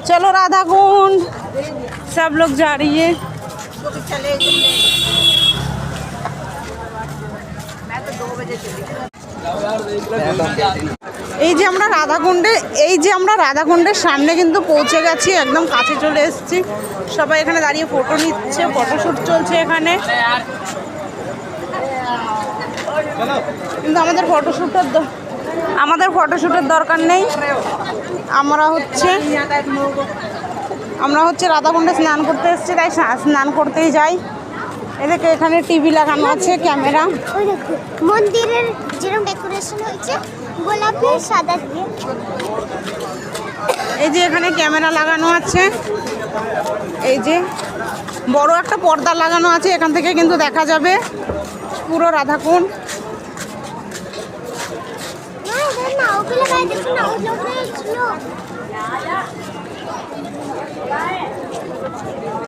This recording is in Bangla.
चलो राधा कुंड सब लोग जा रही है। এই যে আমরা রাধাকুণ্ডের সামনে কিন্তু পৌঁছে গেছি, একদম কাছে চলে এসেছি। সবাই এখানে দাঁড়িয়ে ফটো নিচ্ছে, ফটোশ্যুট চলছে এখানে। কিন্তু আমাদের ফটোশ্যুটের দরকার নেই। আমরা হচ্ছে রাধাকুণ্ডে স্নান করতে এসেছি, তাই স্নান করতেই যাই। এদিকে এখানে টিভি লাগানো আছে, ক্যামেরা। মন্দিরের যেরকম ডেকোরেশন হয়েছে গোলাপি সাদা দিয়ে। এই যে এখানে ক্যামেরা লাগানো আছে, এই যে বড় একটা পর্দা লাগানো আছে, এখান থেকে কিন্তু দেখা যাবে পুরো রাধাকুণ্ড। না ওগুলো গায়ে দেখুন না, ওগুলো ছিল